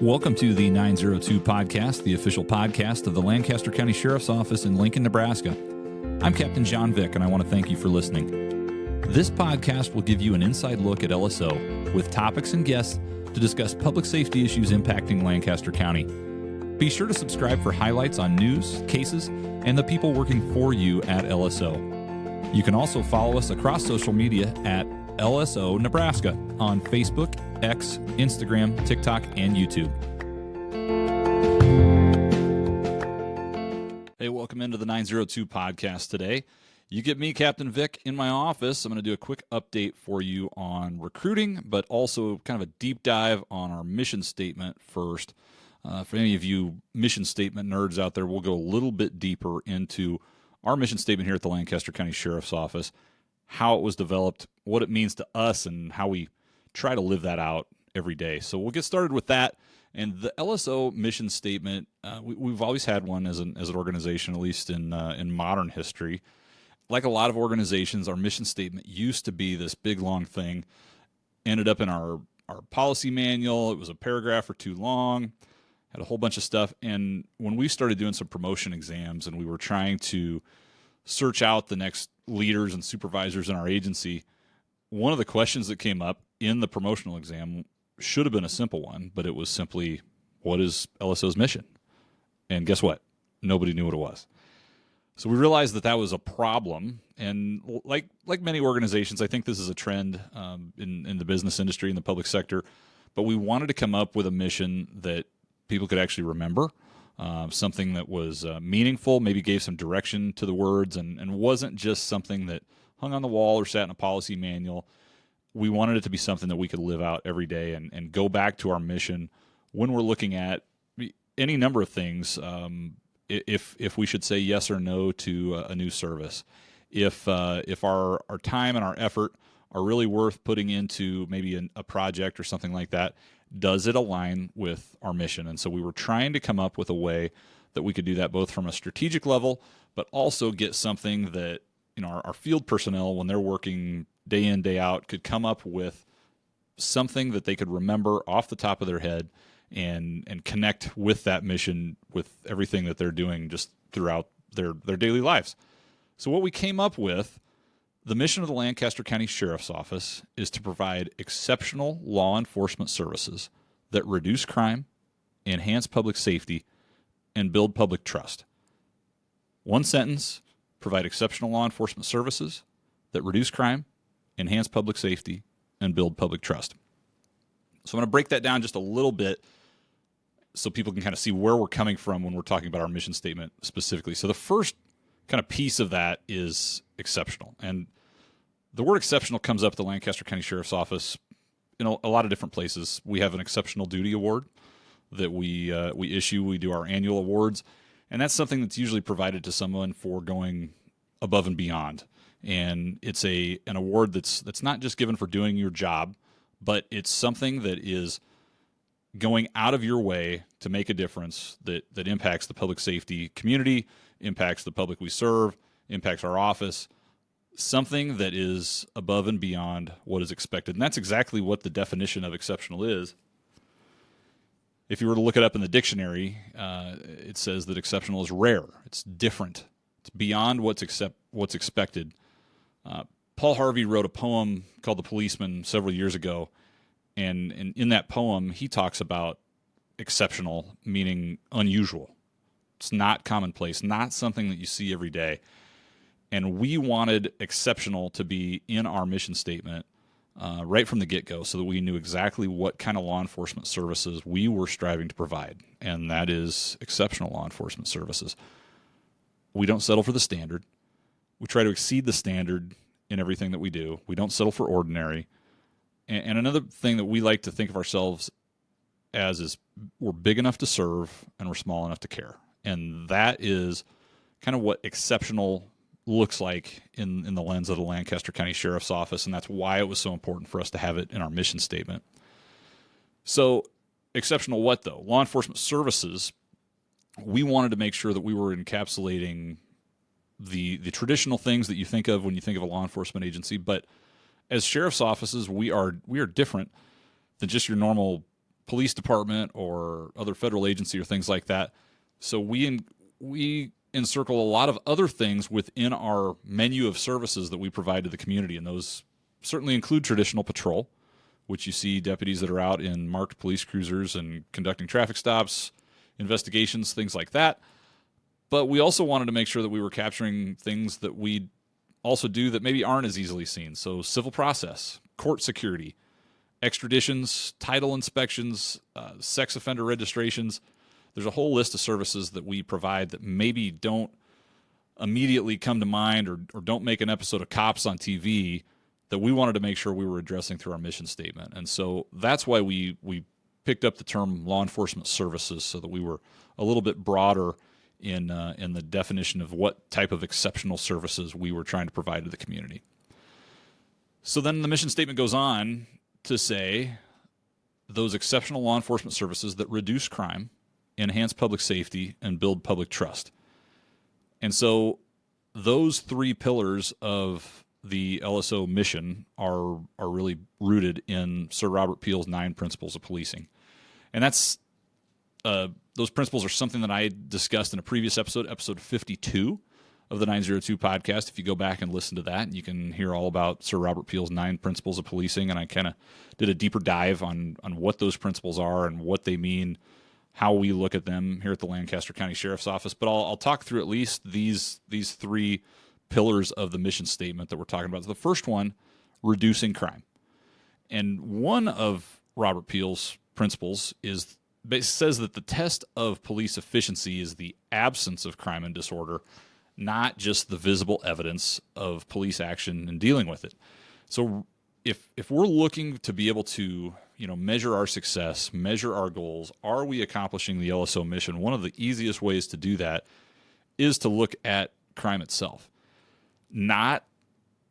Welcome to the 902 Podcast, the official podcast of the Lancaster County Sheriff's Office in Lincoln, Nebraska. I'm Captain John Vick, and I want to thank you for listening. This podcast will give you an inside look at LSO with topics and guests to discuss public safety issues impacting Lancaster County. Be sure to subscribe for highlights on news, cases, and the people working for you at LSO. You can also follow us across social media at LSO Nebraska on Facebook, X, Instagram, TikTok, and YouTube. Hey, welcome into the 902 podcast today. You get me, Captain Vick, in my office. I'm going to do a quick update for you on recruiting, but also kind of a deep dive on our mission statement first. For any of you mission statement nerds out there, we'll go a little bit deeper into our mission statement here at the Lancaster County Sheriff's Office, how it was developed, what it means to us, and how we try to live that out every day. So we'll get started with that. And the LSO mission statement, we've always had one as an organization, at least in modern history. Like a lot of organizations, our mission statement used to be this big, long thing, ended up in our policy manual. It was a paragraph or too long, had a whole bunch of stuff. And when we started doing some promotion exams and we were trying to search out the next leaders and supervisors in our agency, one of the questions that came up in the promotional exam should have been a simple one, but it was simply, what is LSO's mission? And guess what? Nobody knew what it was. So we realized that was a problem, and like many organizations, I think this is a trend in the business industry, in the public sector, but we wanted to come up with a mission that people could actually remember, something that was meaningful, maybe gave some direction to the words, and wasn't just something that hung on the wall or sat in a policy manual. We wanted it to be something that we could live out every day and go back to our mission when we're looking at any number of things. If we should say yes or no to a new service, if our time and our effort are really worth putting into maybe a project or something like that, does it align with our mission? And so we were trying to come up with a way that we could do that both from a strategic level, but also get something that our field personnel, when they're working day in, day out, could come up with something that they could remember off the top of their head and connect with that mission, with everything that they're doing just throughout their daily lives. So what we came up with, the mission of the Lancaster County Sheriff's Office is to provide exceptional law enforcement services that reduce crime, enhance public safety, and build public trust. One sentence: provide exceptional law enforcement services that reduce crime, enhance public safety, and build public trust. So I'm going to break that down just a little bit so people can kind of see where we're coming from when we're talking about our mission statement specifically. So the first kind of piece of that is exceptional. And the word exceptional comes up at the Lancaster County Sheriff's Office in a lot of different places. We have an exceptional duty award that we issue. We do our annual awards, and that's something that's usually provided to someone for going above and beyond. And it's an award that's not just given for doing your job, but it's something that is going out of your way to make a difference that impacts the public safety community, impacts the public we serve, impacts our office, something that is above and beyond what is expected. And that's exactly what the definition of exceptional is. If you were to look it up in the dictionary, it says that exceptional is rare. It's different. It's beyond what's expected. Paul Harvey wrote a poem called The Policeman several years ago, and in that poem, he talks about exceptional, meaning unusual. It's not commonplace, not something that you see every day. And we wanted exceptional to be in our mission statement right from the get-go so that we knew exactly what kind of law enforcement services we were striving to provide, and that is exceptional law enforcement services. We don't settle for the standard. We try to exceed the standard in everything that we do. We don't settle for ordinary. And another thing that we like to think of ourselves as is we're big enough to serve and we're small enough to care. And that is kind of what exceptional looks like in the lens of the Lancaster County Sheriff's Office, and that's why it was so important for us to have it in our mission statement. So exceptional what, though? Law enforcement services, we wanted to make sure that we were encapsulating the traditional things that you think of when you think of a law enforcement agency, but as sheriff's offices, we are different than just your normal police department or other federal agency or things like that. So we encircle a lot of other things within our menu of services that we provide to the community, and those certainly include traditional patrol, which you see deputies that are out in marked police cruisers and conducting traffic stops, investigations, things like that. But we also wanted to make sure that we were capturing things that we also do that maybe aren't as easily seen. So civil process, court security, extraditions, title inspections, sex offender registrations. There's a whole list of services that we provide that maybe don't immediately come to mind or don't make an episode of Cops on TV that we wanted to make sure we were addressing through our mission statement. And so that's why we picked up the term law enforcement services, so that we were a little bit broader in the definition of what type of exceptional services we were trying to provide to the community. So then the mission statement goes on to say those exceptional law enforcement services that reduce crime, enhance public safety, and build public trust. And so those three pillars of the LSO mission are really rooted in Sir Robert Peel's 9 principles of policing. And that's those principles are something that I discussed in a previous episode 52 of the 902 podcast. If you go back and listen to that, you can hear all about Sir Robert Peel's 9 principles of policing, and I kind of did a deeper dive on what those principles are and what they mean, how we look at them here at the Lancaster County Sheriff's Office. But I'll talk through at least these 3 pillars of the mission statement that we're talking about. So the first one, reducing crime. And one of Robert Peel's principles says that the test of police efficiency is the absence of crime and disorder, not just the visible evidence of police action and dealing with it. So if we're looking to be able to, measure our success, measure our goals, are we accomplishing the LSO mission? One of the easiest ways to do that is to look at crime itself. Not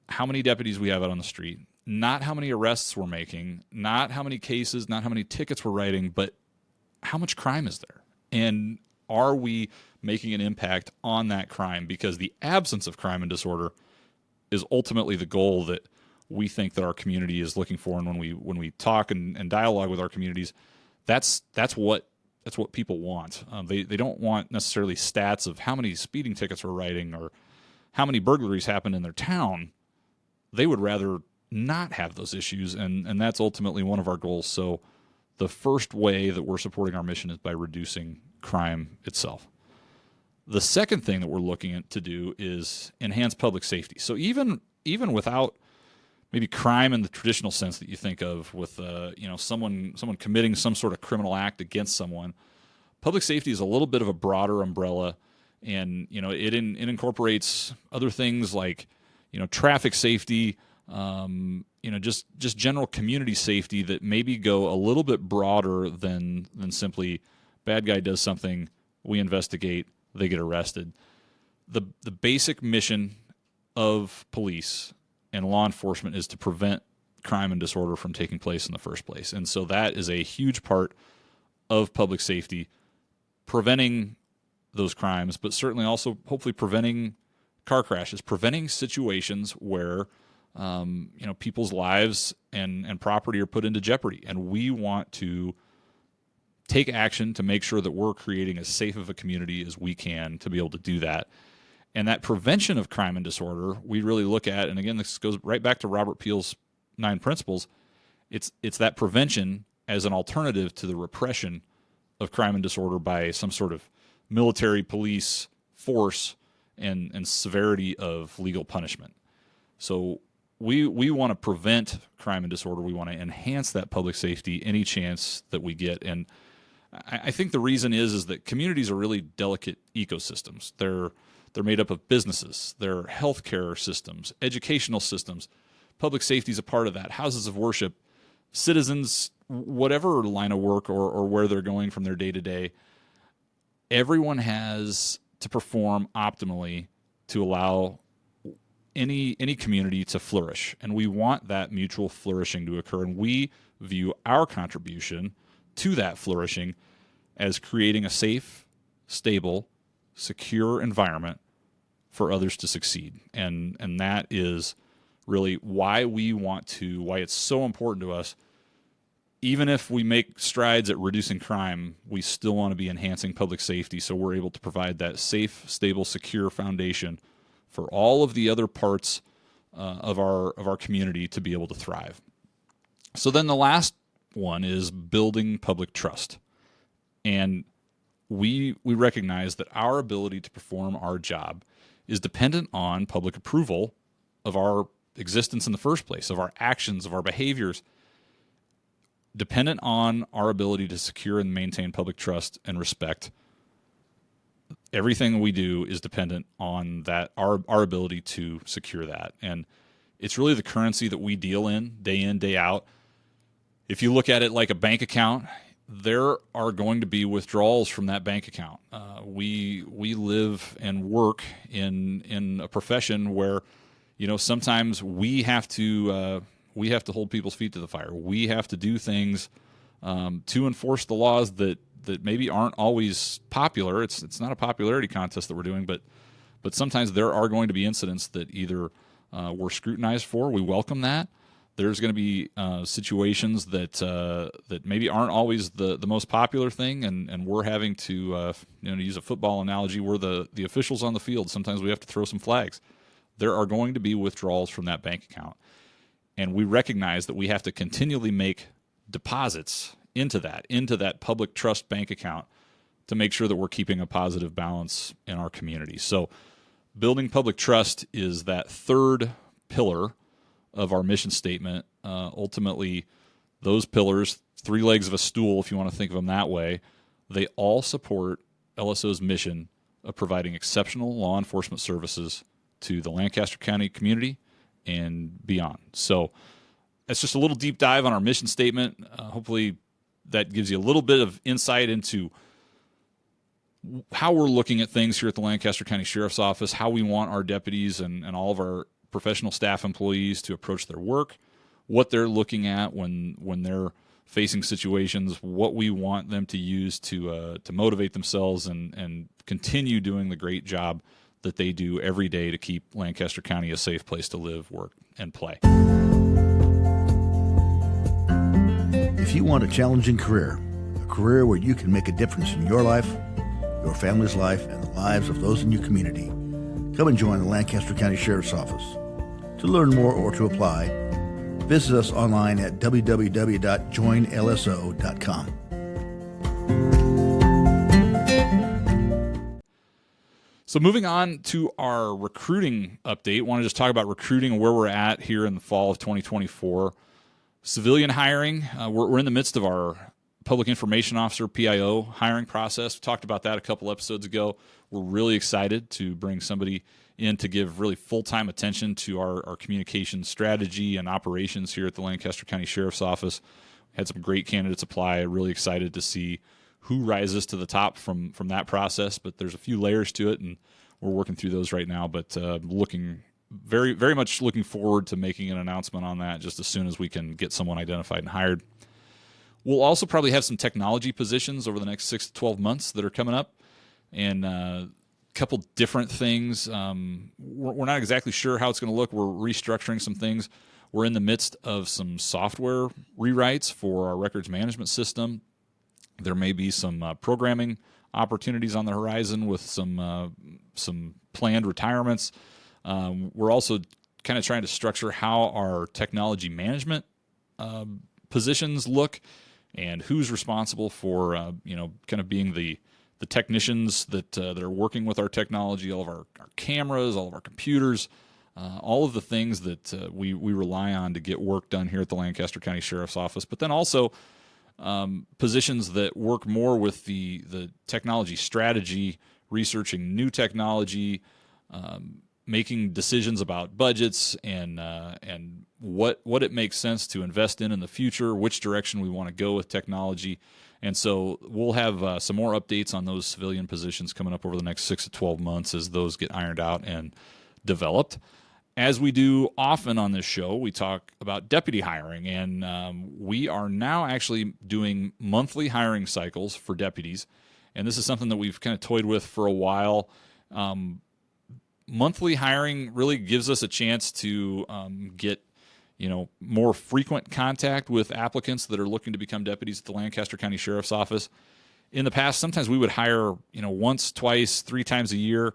how many deputies we have out on the street, not how many arrests we're making, not how many cases, not how many tickets we're writing, but how much crime is there? And are we making an impact on that crime? Because the absence of crime and disorder is ultimately the goal that we think that our community is looking for. And when we talk and dialogue with our communities, that's what people want. They don't want necessarily stats of how many speeding tickets we're writing or how many burglaries happen in their town. They would rather not have those issues, and that's ultimately one of our goals. So the first way that we're supporting our mission is by reducing crime itself. The second thing that we're looking at to do is enhance public safety. So even without maybe crime in the traditional sense that you think of with someone committing some sort of criminal act against someone, public safety is a little bit of a broader umbrella, and it incorporates other things like traffic safety, just general community safety that maybe go a little bit broader than simply bad guy does something, we investigate, they get arrested. The basic mission of police and law enforcement is to prevent crime and disorder from taking place in the first place. And so that is a huge part of public safety, preventing those crimes, but certainly also hopefully preventing car crashes, preventing situations where people's lives and property are put into jeopardy. And we want to take action to make sure that we're creating as safe of a community as we can to be able to do that. And that prevention of crime and disorder, we really look at, and again, this goes right back to Robert Peel's 9 principles. It's that prevention as an alternative to the repression of crime and disorder by some sort of military police force and severity of legal punishment. So we want to prevent crime and disorder. We want to enhance that public safety any chance that we get. And I think the reason is that communities are really delicate ecosystems. They're made up of businesses, they're healthcare systems, educational systems. Public safety is a part of that. Houses of worship, citizens, whatever line of work or where they're going from their day to day, everyone has to perform optimally to allow any community to flourish. And we want that mutual flourishing to occur. And we view our contribution to that flourishing as creating a safe, stable, secure environment for others to succeed. And that is really why it's so important to us even if we make strides at reducing crime, we still want to be enhancing public safety so we're able to provide that safe, stable, secure foundation for all of the other parts of our community to be able to thrive. So then the last one is building public trust. And we recognize that our ability to perform our job is dependent on public approval of our existence in the first place, of our actions, of our behaviors, dependent on our ability to secure and maintain public trust and respect. Everything we do is dependent on that, our ability to secure that. And it's really the currency that we deal in, day out. If you look at it like a bank account, there are going to be withdrawals from that bank account. We live and work in a profession where, sometimes we have to hold people's feet to the fire. We have to do things to enforce the laws that maybe aren't always popular. It's not a popularity contest that we're doing, but sometimes there are going to be incidents that either we're scrutinized for. We welcome that. There's going to be situations that maybe aren't always the most popular thing, and we're having to use a football analogy, we're the officials on the field. Sometimes we have to throw some flags. There are going to be withdrawals from that bank account, and we recognize that we have to continually make deposits into that public trust bank account to make sure that we're keeping a positive balance in our community. So building public trust is that third pillar of our mission statement. Ultimately, those pillars, three legs of a stool, if you want to think of them that way, they all support LSO's mission of providing exceptional law enforcement services to the Lancaster County community and beyond. So that's just a little deep dive on our mission statement. Hopefully that gives you a little bit of insight into how we're looking at things here at the Lancaster County Sheriff's Office, how we want our deputies and all of our professional staff employees to approach their work, what they're looking at when they're facing situations, what we want them to use to motivate themselves and continue doing the great job that they do every day to keep Lancaster County a safe place to live, work, and play. If you want a challenging career, a career where you can make a difference in your life, your family's life, and the lives of those in your community, come and join the Lancaster County Sheriff's Office. To learn more or to apply, visit us online at www.joinlso.com. So moving on to our recruiting update, I want to just talk about recruiting and where we're at here in the fall of 2024. Civilian hiring, we're in the midst of our Public Information Officer, PIO, hiring process. We talked about that a couple episodes ago. We're really excited to bring somebody in to give really full-time attention to our communication strategy and operations here at the Lancaster County Sheriff's Office. Had some great candidates apply. Really excited to see who rises to the top from that process, but there's a few layers to it, and we're working through those right now, but looking very, very much looking forward to making an announcement on that just as soon as we can get someone identified and hired. We'll also probably have some technology positions over the next 6 to 12 months that are coming up, and a couple different things. We're not exactly sure how it's going to look. We're restructuring some things. We're in the midst of some software rewrites for our records management system. There may be some programming opportunities on the horizon with some planned retirements. We're also kind of trying to structure how our technology management positions look and who's responsible for kind of being the technicians that are working with our technology, all of our cameras, all of our computers, all of the things that we rely on to get work done here at the Lancaster County Sheriff's Office. But then also positions that work more with the technology strategy, researching new technology, making decisions about budgets and what it makes sense to invest in the future, which direction we want to go with technology. And so we'll have some more updates on those civilian positions coming up over the next 6 to 12 months as those get ironed out and developed. As we do often on this show, we talk about deputy hiring, and we are now actually doing monthly hiring cycles for deputies, and this is something that we've kind of toyed with for a while. Monthly hiring really gives us a chance to get more frequent contact with applicants that are looking to become deputies at the Lancaster County Sheriff's Office. In the past, sometimes we would hire, once, twice, 3 times a year,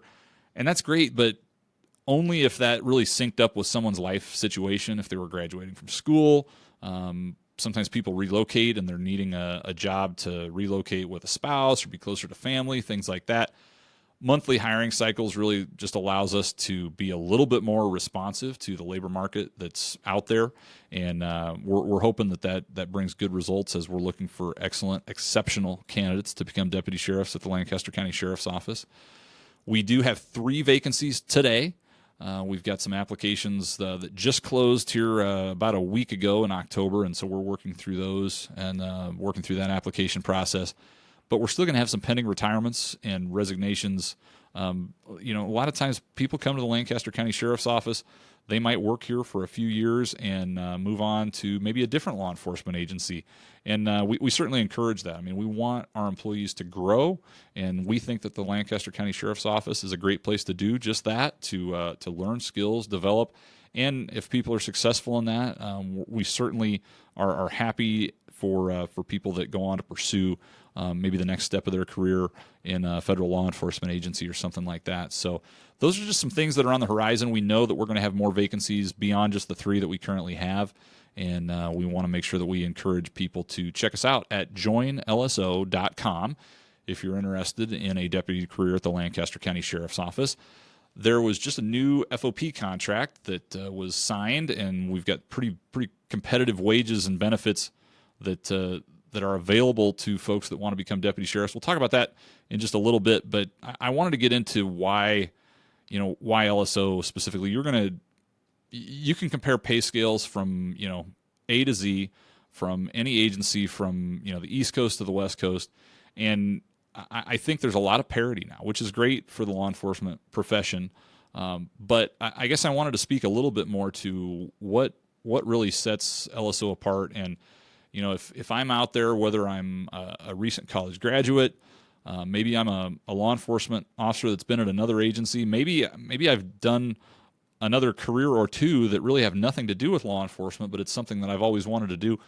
and that's great, but only if that really synced up with someone's life situation, if they were graduating from school. Sometimes people relocate and they're needing a job to relocate with a spouse or be closer to family, things like that. Monthly hiring cycles really just allows us to be a little bit more responsive to the labor market that's out there, and we're hoping that brings good results as we're looking for excellent, exceptional candidates to become deputy sheriffs at the Lancaster County Sheriff's Office. We do have 3 vacancies today. We've got some applications that just closed here about a week ago in October, and so we're working through those and working through that application process. But we're still going to have some pending retirements and resignations. A lot of times people come to the Lancaster County Sheriff's Office. They might work here for a few years and move on to maybe a different law enforcement agency. And we certainly encourage that. I mean, we want our employees to grow, and we think that the Lancaster County Sheriff's Office is a great place to do just that, to learn skills, develop. And if people are successful in that, we certainly are happy for people that go on to pursue maybe the next step of their career in a federal law enforcement agency or something like that. So those are just some things that are on the horizon. We know that we're going to have more vacancies beyond just the 3 that we currently have, and we want to make sure that we encourage people to check us out at joinlso.com if you're interested in a deputy career at the Lancaster County Sheriff's Office. There was just a new FOP contract that was signed, and we've got pretty competitive wages and benefits that are available to folks that want to become deputy sheriffs. We'll talk about that in just a little bit, but I wanted to get into why LSO specifically. You can compare pay scales from A to Z from any agency from the East Coast to the West Coast, and I think there's a lot of parity now, which is great for the law enforcement profession. But I guess I wanted to speak a little bit more to what really sets LSO apart. And if I'm out there, whether I'm a recent college graduate, maybe I'm a law enforcement officer that's been at another agency, maybe I've done another career or 2 that really have nothing to do with law enforcement, but it's something that I've always wanted to do.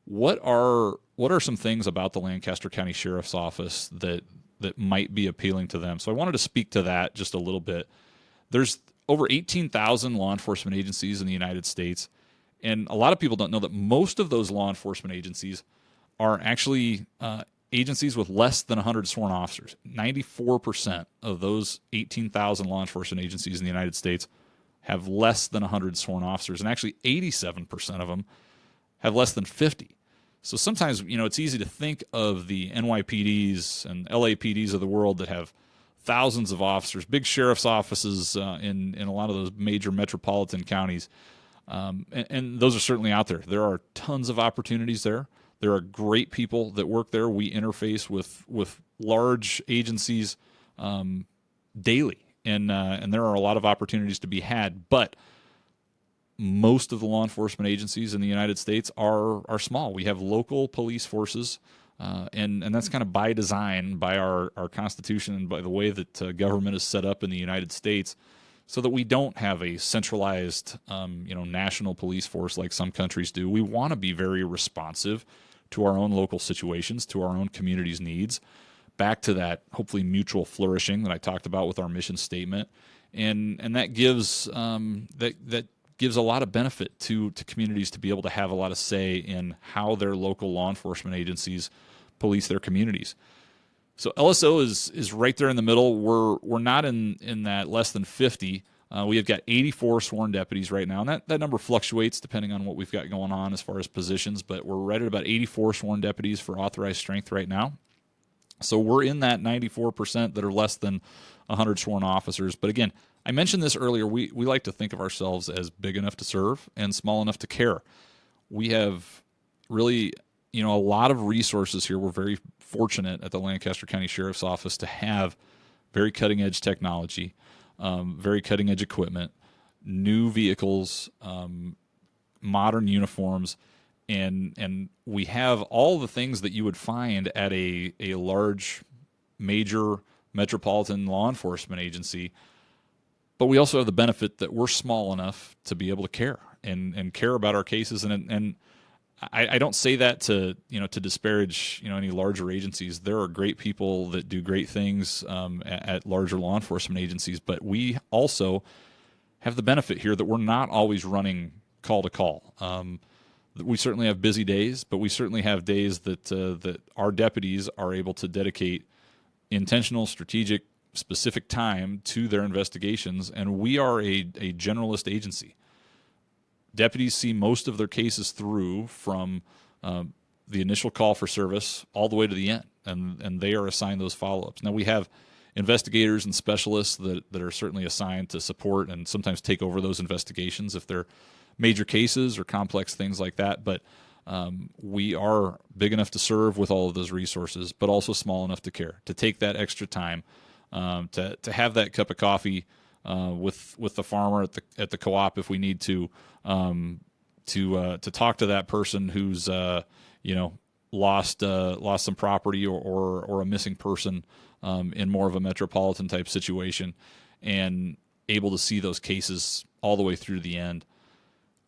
What are some things about the Lancaster County Sheriff's Office that might be appealing to them? So I wanted to speak to that just a little bit. There's over 18,000 law enforcement agencies in the United States, and a lot of people don't know that most of those law enforcement agencies are actually agencies with less than 100 sworn officers. 94% of those 18,000 law enforcement agencies in the United States have less than 100 sworn officers, and actually 87% of them have less than 50. So sometimes, it's easy to think of the NYPDs and LAPDs of the world that have thousands of officers, big sheriff's offices in a lot of those major metropolitan counties. And those are certainly out there. There are tons of opportunities there. There are great people that work there. We interface with large agencies daily, and there are a lot of opportunities to be had. But most of the law enforcement agencies in the United States are small. We have local police forces, and that's kind of by design, by our Constitution, and by the way that government is set up in the United States, so that we don't have a centralized, national police force like some countries do. We want to be very responsive to our own local situations, to our own community's needs, back to that hopefully mutual flourishing that I talked about with our mission statement, and that gives that gives a lot of benefit to communities to be able to have a lot of say in how their local law enforcement agencies police their communities. So LSO is right there in the middle. We're not in that less than 50. We have got 84 sworn deputies right now, and that number fluctuates depending on what we've got going on as far as positions, but we're right at about 84 sworn deputies for authorized strength right now. So we're in that 94% that are less than 100 sworn officers. But again, I mentioned this earlier, we like to think of ourselves as big enough to serve and small enough to care. We have really, a lot of resources here. We're very fortunate at the Lancaster County Sheriff's Office to have very cutting-edge technology, very cutting-edge equipment, new vehicles, modern uniforms, and we have all the things that you would find at a large, major metropolitan law enforcement agency. But we also have the benefit that we're small enough to be able to care. and care about our cases. And I don't say that to disparage any larger agencies. There are great people that do great things at larger law enforcement agencies, but we also have the benefit here that we're not always running call to call. We certainly have busy days, but we certainly have days that our deputies are able to dedicate intentional, strategic, specific time to their investigations, and we are a generalist agency. Deputies see most of their cases through from the initial call for service all the way to the end, and they are assigned those follow-ups. Now, we have investigators and specialists that are certainly assigned to support and sometimes take over those investigations if they're major cases or complex things like that, but we are big enough to serve with all of those resources, but also small enough to care, to take that extra time, to have that cup of coffee with the farmer at the co-op if we need to talk to that person who's lost some property or a missing person in more of a metropolitan type situation, and able to see those cases all the way through the end.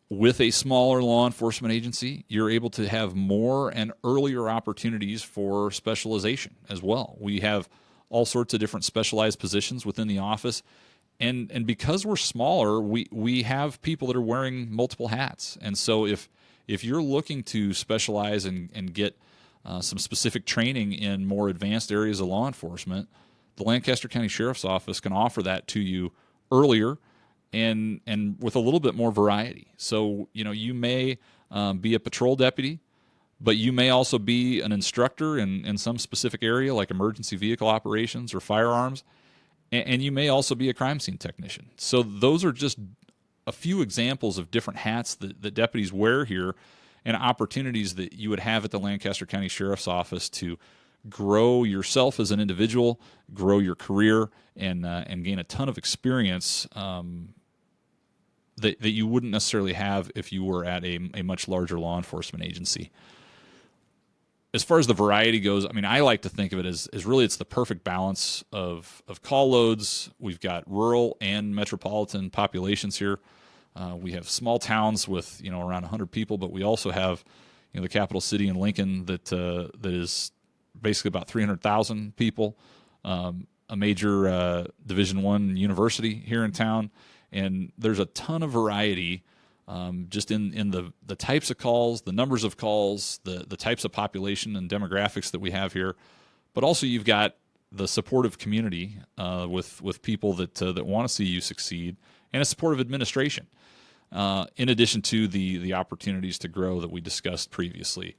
With a smaller law enforcement agency, you're able to have more and earlier opportunities for specialization as well. We have all sorts of different specialized positions within the office, and because we're smaller, we have people that are wearing multiple hats. And so if you're looking to specialize and get some specific training in more advanced areas of law enforcement, the Lancaster County Sheriff's Office can offer that to you earlier and with a little bit more variety. So, you may be a patrol deputy, but you may also be an instructor in some specific area like emergency vehicle operations or firearms, and you may also be a crime scene technician. So those are just a few examples of different hats that deputies wear here, and opportunities that you would have at the Lancaster County Sheriff's Office to grow yourself as an individual, grow your career, and gain a ton of experience that you wouldn't necessarily have if you were at a much larger law enforcement agency. As far as the variety goes, I like to think of it as really it's the perfect balance of call loads. We've got rural and metropolitan populations here. We have small towns with around 100 people, but we also have the capital city in Lincoln that is basically about 300,000 people. A major Division I university here in town, and there's a ton of variety just in the types of calls, the numbers of calls, the types of population and demographics that we have here. But also you've got the supportive community with people that want to see you succeed, and a supportive administration, in addition to the opportunities to grow that we discussed previously.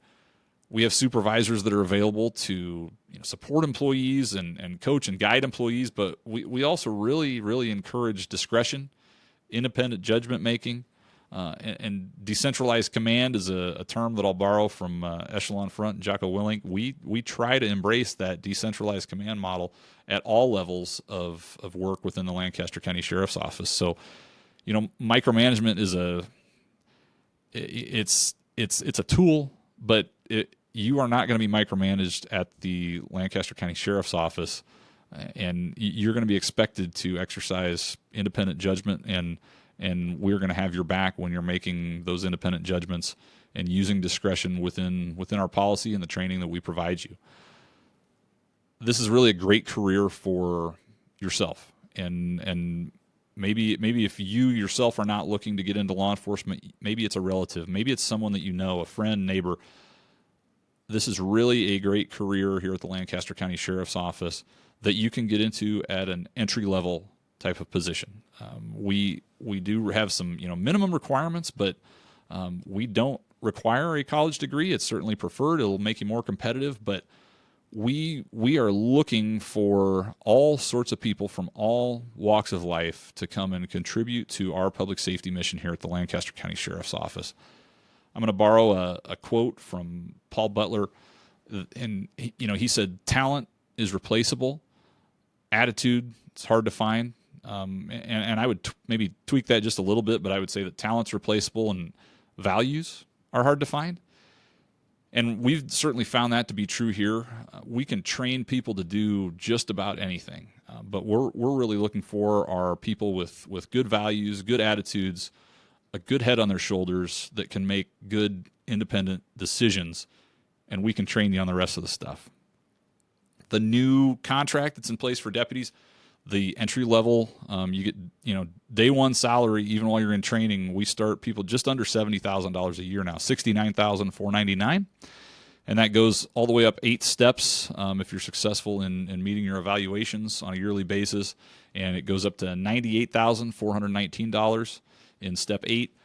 We have supervisors that are available to support employees and coach and guide employees, but we also really, really encourage discretion, independent judgment making, and decentralized command is a term that I'll borrow from Echelon Front and Jocko Willink. We try to embrace that decentralized command model at all levels of work within the Lancaster County Sheriff's Office. So, micromanagement is it's a tool, but you are not going to be micromanaged at the Lancaster County Sheriff's Office, and you're going to be expected to exercise independent judgment, and we're going to have your back when you're making those independent judgments and using discretion within our policy and the training that we provide you. This is really a great career for yourself, and maybe if you yourself are not looking to get into law enforcement, maybe it's a relative, maybe it's someone that you know, a friend, neighbor. This is really a great career here at the Lancaster County Sheriff's Office that you can get into at an entry-level type of position. We do have some minimum requirements, but we don't require a college degree. It's certainly preferred. It'll make you more competitive, but we are looking for all sorts of people from all walks of life to come and contribute to our public safety mission here at the Lancaster County Sheriff's Office. I'm going to borrow a quote from Paul Butler, and he said, "Talent is replaceable. Attitude is hard to find." And I would maybe tweak that just a little bit, but I would say that talent's replaceable and values are hard to find. And we've certainly found that to be true here. We can train people to do just about anything, but we're really looking for our people with good values, good attitudes, a good head on their shoulders that can make good, independent decisions, and we can train you on the rest of the stuff. The new contract that's in place for deputies, the entry level, you get day one salary even while you're in training. We start people just under $70,000 a year now, $69,499, and that goes all the way up 8 steps if you're successful in meeting your evaluations on a yearly basis, and it goes up to $98,419 in step 8.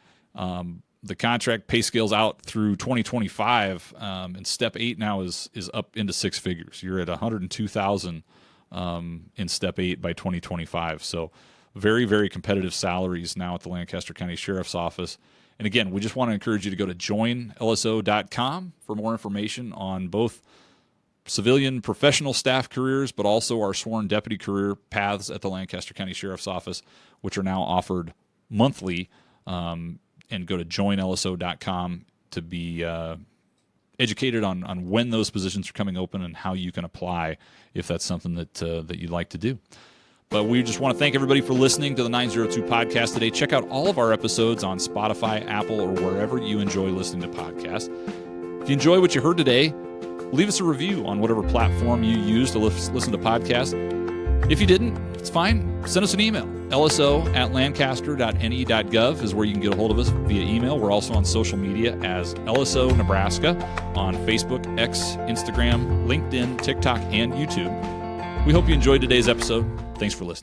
The contract pay scales out through 2025, and step 8 now is up into 6 figures. You're at $102,000 in step 8 by 2025. So very, very competitive salaries now at the Lancaster County Sheriff's Office. And again, we just want to encourage you to go to joinlso.com for more information on both civilian professional staff careers, but also our sworn deputy career paths at the Lancaster County Sheriff's Office, which are now offered monthly. And go to joinlso.com to be educated on when those positions are coming open and how you can apply if that's something that you'd like to do. But we just want to thank everybody for listening to the 902 podcast today. Check out all of our episodes on Spotify, Apple, or wherever you enjoy listening to podcasts. If you enjoy what you heard today, leave us a review on whatever platform you use to listen to podcasts. If you didn't, it's fine. Send us an email. lso@lancaster.ne.gov is where you can get a hold of us via email. We're also on social media as LSO Nebraska on Facebook, X, Instagram, LinkedIn, TikTok, and YouTube. We hope you enjoyed today's episode. Thanks for listening.